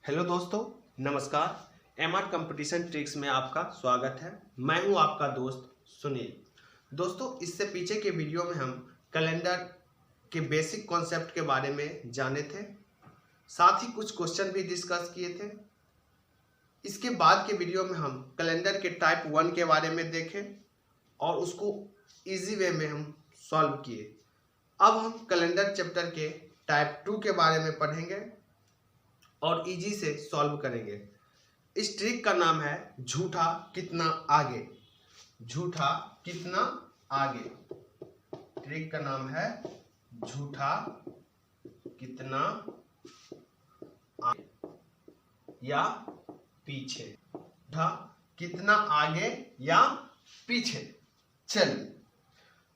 Hello दोस्तों, नमस्कार। MR competition tricks में आपका स्वागत है। मैं हूं आपका दोस्त सुनील। दोस्तों, इससे पीछे के वीडियो में हम कैलेंडर के बेसिक कॉन्सेप्ट के बारे में जाने थे, साथ ही कुछ क्वेश्चन भी डिस्कस किए थे। इसके बाद के वीडियो में हम कैलेंडर के टाइप 1 के बारे में देखें और उसको इजी वे में हम सॉल्व किए। अब हम कैलेंडर चैप्टर के टाइप 2 के बारे में पढ़ेंगे और इजी से सॉल्व करेंगे। इस ट्रिक का नाम है झूठा कितना आगे। झूठा कितना आगे, ट्रिक का नाम है झूठा कितना आगे या पीछे। झूठा कितना आगे या पीछे। चलिए,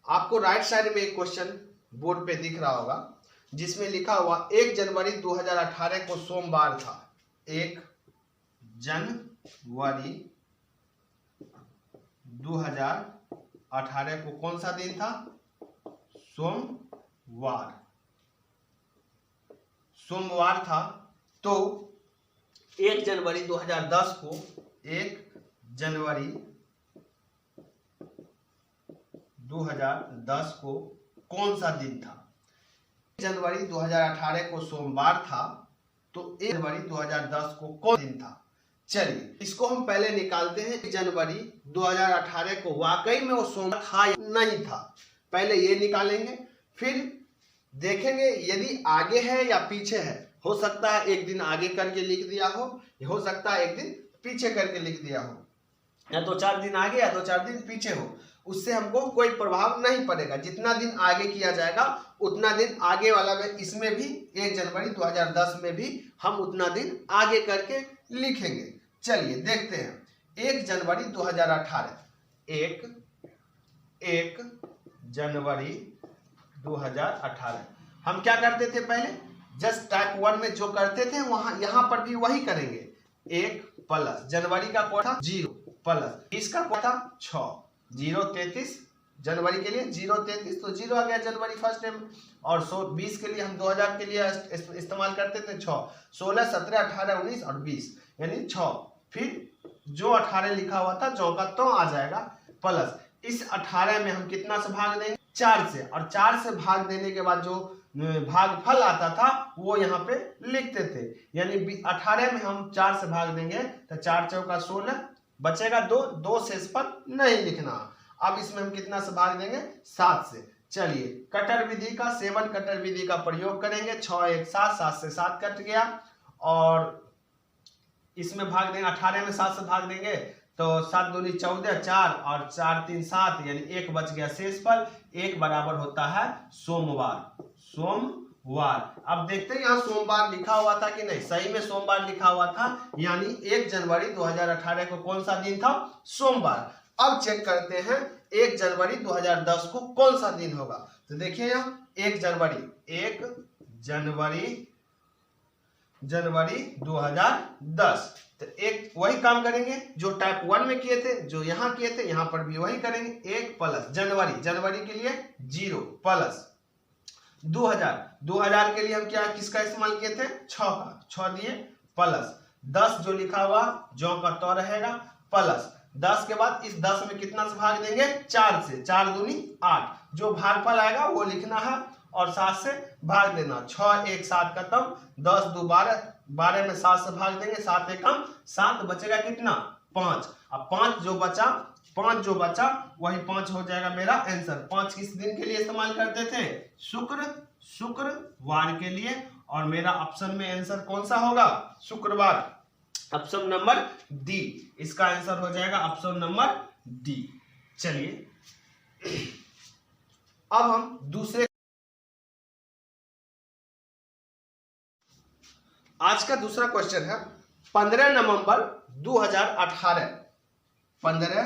आपको राइट साइड में एक क्वेश्चन बोर्ड पे दिख रहा होगा जिसमें लिखा हुआ 1 जनवरी 2018 को सोमवार था। 1 जनवरी 2018 को कौन सा दिन था? सोमवार। सोमवार था। तो 1 जनवरी 2010 को 1 जनवरी 2010 को कौन सा दिन था? जनवरी 2018 को सोमवार था, तो 1 जनवरी 2010 को कौन दिन था? चलिए, इसको हम पहले निकालते हैं। 1 जनवरी 2018 को वाकई में वो सोमवार था या नहीं था, पहले ये निकालेंगे। फिर देखेंगे यदि आगे है या पीछे है। हो सकता है एक दिन आगे करके लिख दिया हो सकता है एक दिन पीछे करके लिख दिया हो, या 2-4 दिन आगे या 2-4 दिन पीछे हो। उससे हमको कोई प्रभाव नहीं पड़ेगा। जितना दिन आगे किया जाएगा उतना दिन आगे वाला में, इसमें भी 1 जनवरी 2010 में भी हम उतना दिन आगे करके लिखेंगे। चलिए देखते हैं। 1 जनवरी 2018, 1 जनवरी 2018 हम क्या करते थे पहले? जस्ट टाइप 1 में जो करते थे वहां यहां पर भी वही करेंगे। 1 प्लस जनवरी का कोड था 0 प्लस 20 का कोड था 6, 0 33 जनवरी के लिए 0 33, तो 0 आ गया जनवरी फर्स्ट टाइम। और 20 के लिए हम 2000 के लिए इस्तेमाल करते थे 6, 16 17 18 19 और 20 यानी 6। फिर जो 18 लिखा हुआ था जो का तो आ जाएगा प्लस इस 18 में हम कितना से भाग देंगे? 4 से। और 4 से भाग देने के बाद जो भागफल आता था वो यहाँ पे लिखते थे। यानी 18 में हम 4 से भाग देंगे तो 4 चौका 16 बचेगा 2 से इस पर नहीं लिखना। अब इसमें हम कितना से भाग देंगे? 7 से। चलिए, कटर विधि का 7 कटर विधि का प्रयोग करेंगे। 6 1 7, 7 से 7 कट गया और इसमें भाग देंगे। 18 में 7 से भाग देंगे तो 7 दूनी 14, 4 और 4 3 7 यानी 1 बच गया शेष पर। 1 बराबर होता है सोमवार। सोमवार। अब देखते हैं यहाँ सोमवार लिखा हुआ था कि नहीं। सही में सोमवार लिखा हुआ था, यानी 1 जनवरी 2018 को कौन सा दिन था? सोमवार। अब चेक करते हैं 1 जनवरी 2010 को कौन सा दिन होगा। तो देखिए यहाँ 1 जनवरी 2010। तो एक वही काम करेंगे जो टाइप 1 में किए थे, जो यहाँ किए थे यहाँ पर भी वही करेंगे। 1 प्लस जनवरी के लिए 0 प्लस 2000 के लिए हम क्या किसका इस्तेमाल किए थे? 6 का। 6 दिए प्लस 10 जो लिखा हुआ जो का तो रहेगा प्लस 10 के बाद इस 10 में कितना से भाग देंगे? 4 से। 4 दूनी 8, जो भागफल आएगा वो लिखना है और 7 से भाग देना। 6 1 7 खत्म, 10 2 12, 12 में 7 से भाग देंगे, 7 1 कम 7, बचेगा कितना? 5। अब 5 जो बचा वही 5 हो जाएगा मेरा आंसर। 5 किस दिन के लिए इस्तेमाल करते थे? शुक्रवार के लिए। और मेरा ऑप्शन में आंसर कौन सा होगा? शुक्रवार। ऑप्शन नंबर डी, इसका आंसर हो जाएगा ऑप्शन नंबर डी। चलिए, अब हम दूसरे आज का दूसरा क्वेश्चन है 15 नवंबर 2018। 15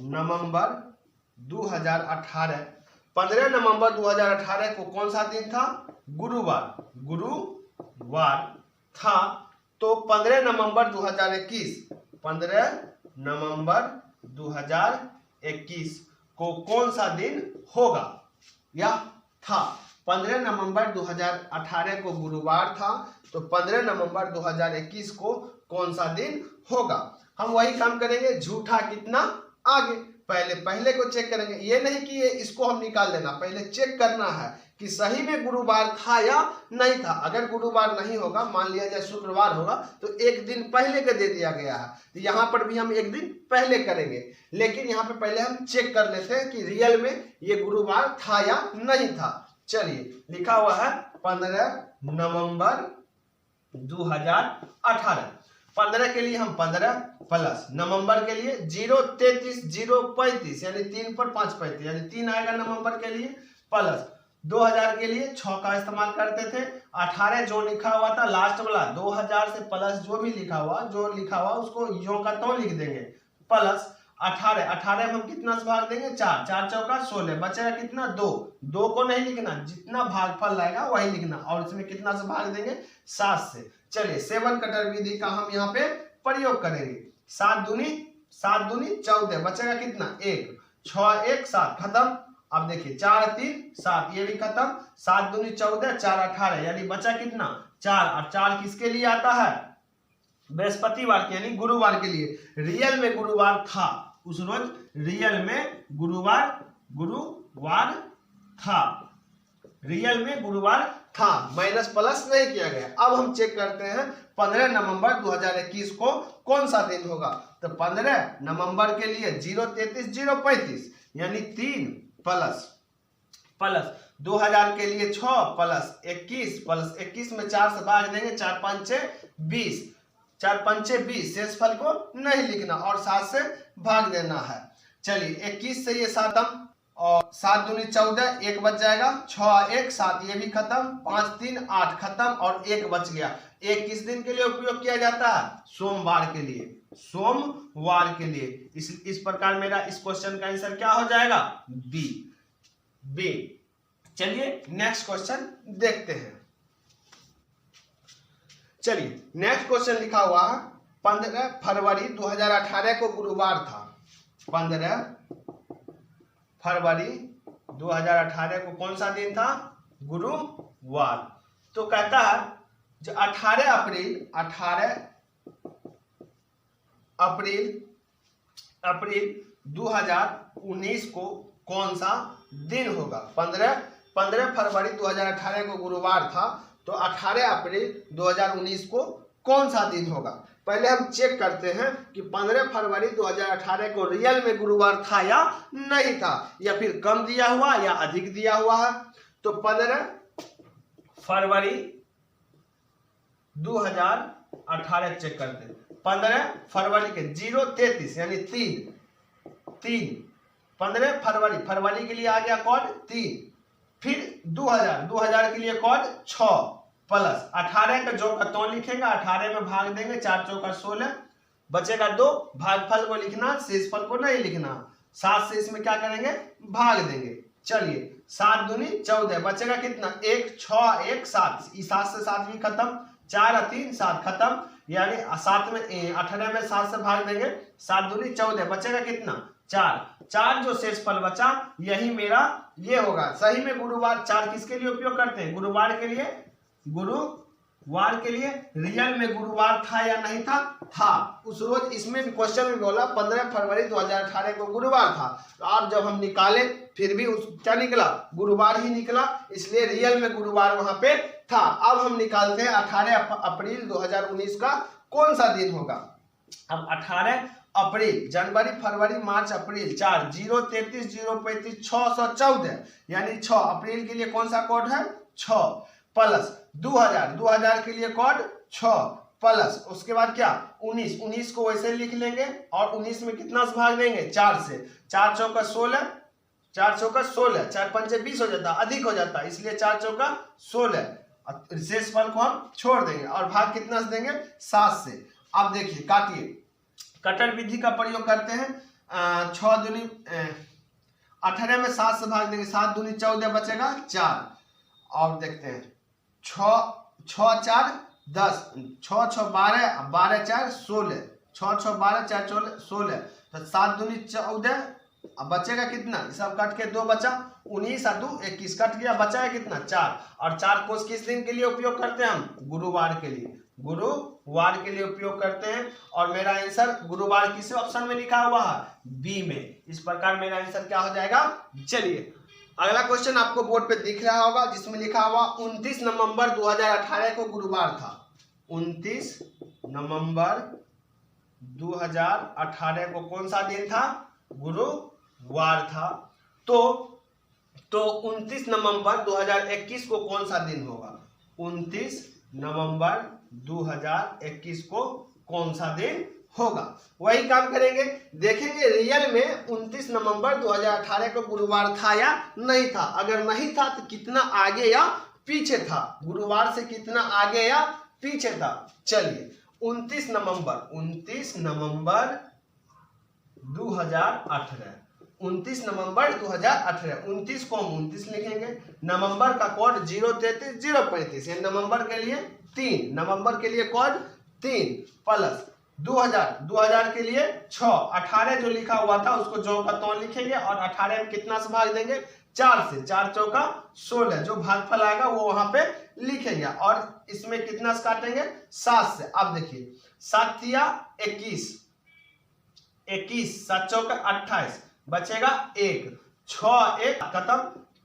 नवंबर 2018 15 नवंबर 2018 को कौन सा दिन था? गुरुवार था। तो 15 नवंबर 2021 15 नवंबर 2021 को कौन सा दिन होगा या था? 15 नवंबर 2018 को गुरुवार था, तो 15 नवंबर 2021 को कौन सा दिन होगा। हम वही काम करेंगे, झूठा कितना आगे, पहले को चेक करेंगे। ये नहीं कि ये इसको हम निकाल देना, पहले चेक करना है कि सही में गुरुवार था या नहीं था। अगर गुरुवार नहीं होगा, मान लिया जाए शुक्रवार होगा, तो एक दिन पहले का दे दिया गया है, तो यहाँ पर भी हम एक दिन पहले करेंगे। लेकिन यहाँ पे पहले हम चेक कर लेते हैं कि रियल में ये गुरुवार था या नहीं था। चलिए, लिखा हुआ है 15 नवंबर 2018। 15 के लिए हम 15 प्लस नवंबर के लिए 033 035 यानी 3 पर 5 35 यानी 3 आएगा नवंबर के लिए, प्लस 2000 के लिए 6 का इस्तेमाल करते थे। 18 जो लिखा हुआ था लास्ट वाला 2000 से प्लस जो भी लिखा हुआ उसको यो का तो लिख देंगे, प्लस 18 में हम कितना से भाग देंगे 4 4 चौका 16, बचेगा कितना 2 को नहीं लिखना, जितना भागफल लाएगा वही लिखना, और इसमें कितना से भाग देंगे 7 से। चलिए 7 कटर विधि का हम यहाँ पे प्रयोग करेंगे। 7 दूनी 14, बचेगा कितना 1, 6 1 7, खत्म। अब देखिए 4 3 7, ये भी खत्म। 7 दूनी 14, 4 18, यानी बचा कितना 4, और 4 किसके लिए आता है, बृहस्पतिवार के यानी गुरुवार के लिए। रियल में गुरुवार था, उस रोज रियल में गुरुवार था, रियल में गुरुवार था, माइनस प्लस नहीं किया गया। अब हम चेक करते हैं 15 नवंबर 2021 को कौन सा दिन होगा। तो 15 नवंबर के लिए 033 035 यानी 3 प्लस 2000 के लिए 6 प्लस 21 में 4 से भाग देंगे, 4 5 6 20, 4 5 6 20, शेषफल को नहीं लिखना और 7 से भाग देना है। चलिए 21 से ये 7 और 7 दूनी 14, 1 बच जाएगा, 6 1 7, ये भी खत्म, 5 3 8 खत्म, और 1 बच गया। 1 किस दिन के लिए उपयोग किया जाता है, सोमवार के लिए, सोमवार के लिए। इस प्रकार मेरा इस क्वेश्चन का आंसर क्या हो जाएगा, बी। चलिए नेक्स्ट क्वेश्चन देखते हैं। चलिए नेक्स्ट क्वेश्चन लिखा हुआ है 15 फरवरी 2018 को गुरुवार था। 15 फरवरी 2018 को कौन सा दिन था, गुरुवार। तो कहता है जो 18 अप्रैल 2019 को कौन सा दिन होगा। 15 फरवरी 2018 को गुरुवार था, तो 18 अप्रैल 2019 को कौन सा दिन होगा। पहले हम चेक करते हैं कि 15 फरवरी 2018 को रियल में गुरुवार था या नहीं था, या फिर कम दिया हुआ या अधिक दिया हुआ है। तो 15 फरवरी 2018 चेक करते हैं। 15 फरवरी के 033 यानी 3 15 फरवरी के लिए आ गया कोड 3, फिर 2000 के लिए कोड 6 प्लस 18 का जो का तो लिखेगा, 18 में भाग देंगे, 4 चौका 16, बचेगा 2, भागफल को लिखना, शेषफल को नहीं लिखना। 7 से इसमें क्या करेंगे, भाग देंगे। चलिए 7 दूनी 14, बचेगा कितना 1 6 1 7, 7 से 7 भी खत्म, 4 3 7 खत्म, यानी 7 में 18 में 7 से भाग देंगे, 7 दूनी 14, बचेगा कितना 4 जो शेषफल बचा यही मेरा ये होगा। सही में गुरुवार 4 किसके लिए उपयोग करते हैं, गुरुवार के लिए। रियल में गुरुवार था या नहीं था उस रोज। इसमें भी क्वेश्चन में बोला 15 फरवरी 2018 को गुरुवार था, तो आप जब हम निकाले फिर भी क्या निकला, गुरुवार ही निकला, इसलिए रियल में गुरुवार वहां पे था। अब हम निकालते हैं 18 अप्रैल 2019 का कौन सा दिन होगा। अब 18 अप्रैल, जनवरी फरवरी मार्च अप्रैल 4, 033 035 614 यानी 6 अप्रैल के लिए कौन सा कोड है 6, प्लस 2000 के लिए कोड 6, प्लस उसके बाद क्या 19 को वैसे लिख लेंगे, और 19 में कितना से भाग देंगे 4 से, 4 चौका 16, 4 5 20 हो जाता, अधिक हो जाता, इसलिए 4 चौका 16, शेषफल को हम छोड़ देंगे और भाग कितना से देंगे 7 से। अब देखिए काटिए, कटर विधि का प्रयोग करते हैं। 6 दूनी 18 में 7 से भाग देंगे, 7 दूनी 14, बचेगा 4, और देखते हैं 6 4 10, 6 6 12, 12 4 16, 6 6 12 4 16, तो 7 दूनी 14, अब बचेगा कितना, सब कट के 2 बचा, 19 और 2 21, कट गया, बचा है कितना 4। और 4 को किस दिन के लिए उपयोग करते हैं हम, गुरुवार के लिए, गुरुवार के लिए उपयोग करते हैं। और मेरा आंसर गुरुवार किस ऑप्शन में लिखा हुआ है, बी में। इस प्रकार मेरा आंसर क्या हो जाएगा। चलिए अगला क्वेश्चन आपको बोर्ड पे दिख रहा होगा, जिसमें लिखा हुआ 29 नवंबर 2018 को गुरुवार था। 29 नवंबर 2018 को कौन सा दिन था, गुरुवार था। तो 29 नवंबर 2021 को कौन सा दिन होगा, 29 नवंबर 2021 को कौन सा दिन होगा। वही काम करेंगे, देखेंगे रियल में 29 नवंबर 2018 को गुरुवार था या नहीं था। अगर नहीं था तो कितना आगे या पीछे था, गुरुवार से कितना आगे या पीछे था। चलिए 29 नवंबर 2018, 29 नवंबर 2018, 29 को हम 29 लिखेंगे, नवंबर का कोड 033 035, ये नवंबर के लिए 3, नवंबर के लिए कोड 3 प्लस 2000 के लिए 6, 18 जो लिखा हुआ था उसको 9 का 9 लिखेंगे और 18 में कितना से भाग देंगे, 4 से, 4 चौका 16, जो भागफल आएगा वो वहां पे लिखेंगे और इसमें कितना से काटेंगे, 7 से। अब देखिए 7 या 21, 7 चौका 28, बचेगा 1, 6 1 खत्म,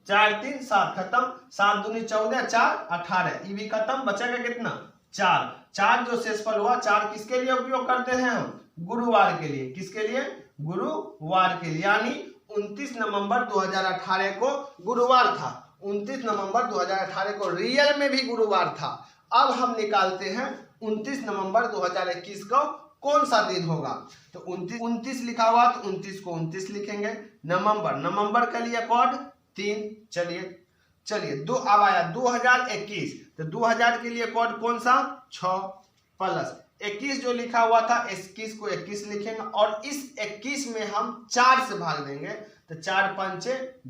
4 3 7 खत्म, 7 दूनी 14, 4 18, ये भी खत्म, बचेगा कितना 4। 4 जो शेषफल हुआ, 4 किसके लिए उपयोग करते हैं हम, गुरुवार के लिए। किसके लिए, गुरुवार के लिए। यानी 29 नवंबर 2018 को गुरुवार था, 29 नवंबर 2018 को रियल में भी गुरुवार था। अब हम निकालते हैं 29 नवंबर 2021 को कौन सा दिन होगा। तो 29 लिखा हुआ तो 29 को 29 लिखेंगे, नवंबर के लिए कोड 3। चलिए अब आया 2021, तो 2000 के लिए कोड कौन सा, 6 प्लस 21 जो लिखा हुआ था 21 को 21 लिखेंगे और इस 21 में हम 4 से भाग देंगे, तो 4 5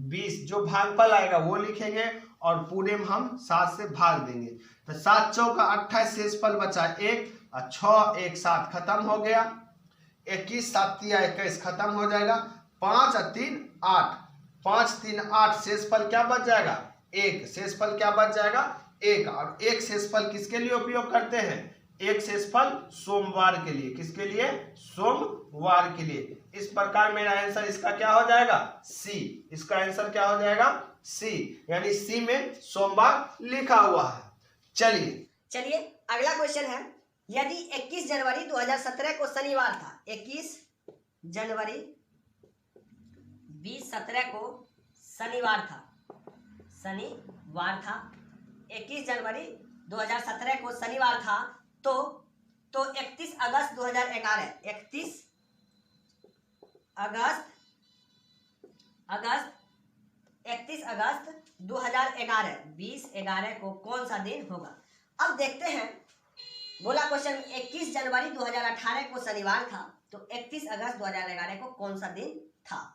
20, जो भागफल आएगा वो लिखेंगे और पूरे में हम 7 से भाग देंगे। तो 7 चौका 28, शेषफल बचा 1 और 6 1 7 खत्म हो गया, 21 7 या 21 खत्म हो जाएगा, 5 और 3 8, 5 3 8, शेषफल क्या बच जाएगा, 1, शेषफल क्या बच जाएगा 1। और 1 शेषफल किसके लिए उपयोग करते हैं, 1 शेषफल सोमवार के लिए। किसके लिए, सोमवार के लिए। इस प्रकार मेरा आंसर इसका क्या हो जाएगा, सी। इसका आंसर क्या हो जाएगा, सी, यानी सी में सोमवार लिखा हुआ है। चलिए अगला क्वेश्चन है, यदि 21 जनवरी 2017 को शनिवार था, 21 जनवरी 2017 को शनिवार था, 21 जनवरी 2017 को शनिवार था, तो 31 अगस्त 2011, 31 अगस्त 2011, 2011 को कौन सा दिन होगा। अब देखते हैं, बोला क्वेश्चन 21 जनवरी 2018 को शनिवार था, तो 31 अगस्त 2011 को कौन सा दिन था।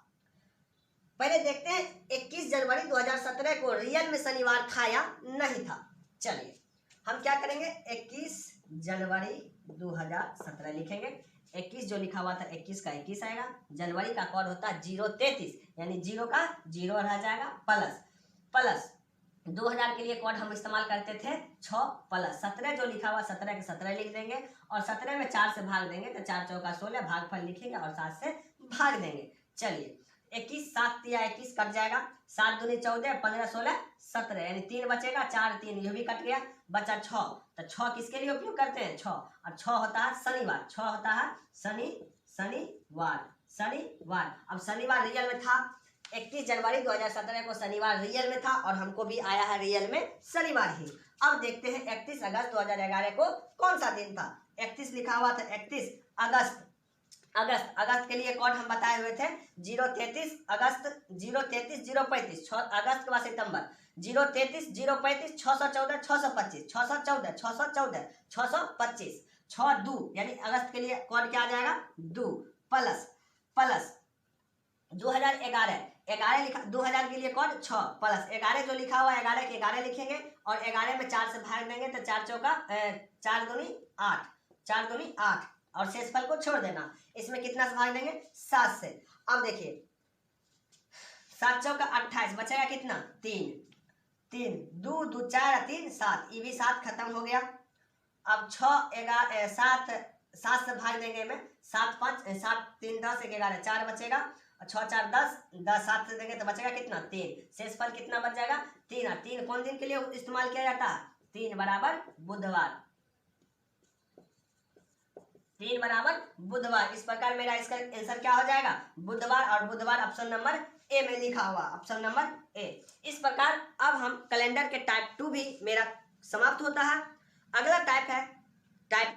पहले देखते हैं 21 जनवरी 2017 को रियल में शनिवार था या नहीं था। चलिए हम क्या करेंगे, 21 जनवरी 2017 लिखेंगे, 21 जो लिखा हुआ था 21 का 21 आएगा, जनवरी का कोड होता है 033, यानी 0 का 0 रह जाएगा, प्लस 2000 के लिए कोड हम इस्तेमाल करते थे 6 प्लस 17 जो लिखा हुआ 17 के 17 लिख देंगे और 17 में 4 से भाग देंगे, तो 4 चौका 16, भागफल लिखेंगे और 7 से भाग देंगे। चलिए 21 7 या 21 कट जाएगा, 7 दूनी 14, 15 16 17, यानी 3 बचेगा, 4 3 ये भी कट गया, बचा 6। तो 6 किसके लिए उपयोग करते हैं, 6, और 6 होता है शनिवार, 6 होता है शनिवार। अब शनिवार रियल में था, 31 जनवरी 2017 को शनिवार रियल में था और हमको भी आया है रियल में शनिवार ही। अब देखते हैं 31 अगस्त 2011 को कौन सा दिन था। 31 लिखा हुआ था, 31 अगस्त के लिए कोड हम बताए हुए थे 033 अगस्त 033 035, 6 अगस्त के बाद सितंबर 033 035 614 625 614 614 625 6 2, यानी अगस्त के लिए कोड क्या आ जाएगा 2 प्लस 2011 लिखा, 2000 के लिए कोड 6 प्लस 11 जो लिखा हुआ है 11 के 11 लिखेंगे और 11 में 4 से भाग देंगे, तो 4 चौका 4 दूनी 8 और शेषफल को छोड़ देना। इसमें कितना से भाग देंगे, 7 से। अब देखिए 7 चौका 28, बचेगा कितना 3, 3 2 2 4 3 7, ये भी 7 खत्म हो गया। अब 6 11 7 7 से भाग देंगे में 7 5 7 3 10 1 11 4 बचेगा, और 6 4 10 10 7 से देंगे तो बचेगा कितना 3, शेषफल कितना बच जाएगा 3, और 3 कौन दिन के लिए इस्तेमाल किया जाता है 3 बराबर बुधवार, 3 बराबर बुधवार। इस प्रकार मेरा इसका आंसर क्या हो जाएगा बुधवार, और बुधवार ऑप्शन नंबर ए में लिखा हुआ, ऑप्शन नंबर ए। इस प्रकार अब हम कैलेंडर के टाइप 2 भी मेरा समाप्त होता है। अगला टाइप है टाइप